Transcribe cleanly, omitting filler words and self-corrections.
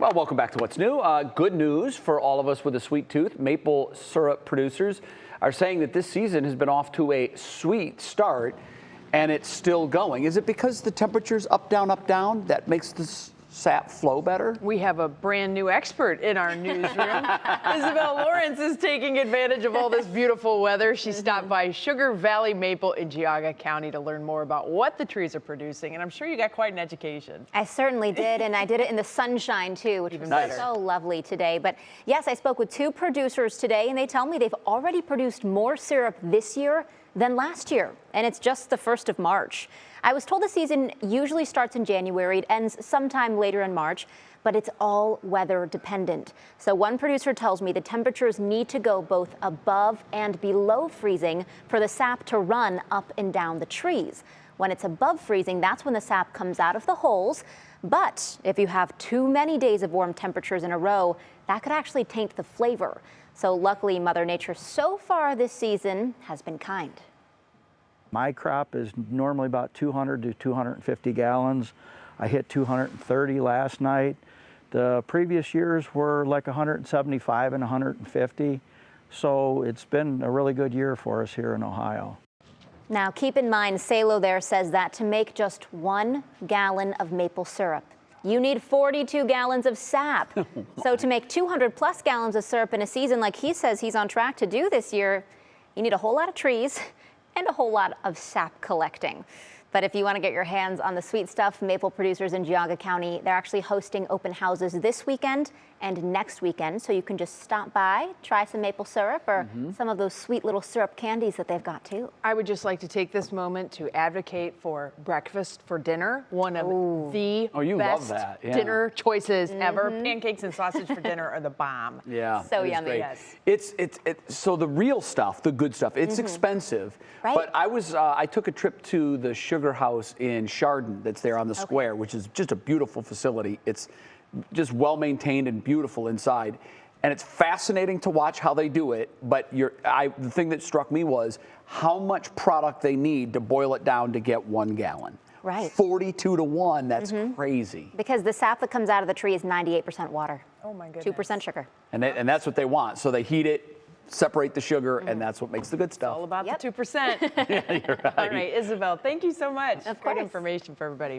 Well, welcome back to What's New. Good news for all of us with a sweet tooth. Maple syrup producers are saying that this season has been off to a sweet start, and it's still going. Is it because the temperature's up, down, that makes the sap flow better? We have a brand new expert in our newsroom. Isabel Lawrence is taking advantage of all this beautiful weather. She stopped by Sugar Valley Maple in Geauga County to learn more about what the trees are producing, and I'm sure you got quite an education. I certainly did, and I did it in the sunshine too, which was so lovely today. But yes, I spoke with two producers today, and they tell me they've already produced more syrup this year than last year, and it's just the 1st of March. I was told the season usually starts in January, it ends sometime later in March, but it's all weather dependent. So one producer tells me the temperatures need to go both above and below freezing for the sap to run up and down the trees. When it's above freezing, that's when the sap comes out of the holes. But if you have too many days of warm temperatures in a row, that could actually taint the flavor. So luckily, Mother Nature so far this season has been kind. My crop is normally about 200 to 250 gallons. I hit 230 last night. The previous years were like 175 and 150. So it's been a really good year for us here in Ohio. Now keep in mind, Salo there says that to make just 1 gallon of maple syrup, you need 42 gallons of sap. So to make 200 plus gallons of syrup in a season like he says he's on track to do this year, you need a whole lot of trees and a whole lot of sap collecting. But if you want to get your hands on the sweet stuff, maple producers in Geauga County, they're actually hosting open houses this weekend and next weekend. So you can just stop by, try some maple syrup or some of those sweet little syrup candies that they've got too. I would just like to take this moment to advocate for breakfast for dinner, one of the best dinner choices ever. Pancakes and sausage for dinner are the bomb. Yeah, so yummy. Great. Yes. It's so the real stuff, the good stuff, it's expensive. Right. But I took a trip to the Sugar House in Chardon that's there on the square, which is just a beautiful facility. It's just well maintained and beautiful inside, and it's fascinating to watch how they do it. But the thing that struck me was how much product they need to boil it down to get 1 gallon. Right. 42 to 1, that's crazy. Because the sap that comes out of the tree is 98% water. Oh my goodness. 2% sugar. And that's what they want. So they heat it, separate the sugar, and that's what makes the good stuff. All about the 2%. Yeah, you're right. All right, Isabel, thank you so much. Of Great course. information for everybody.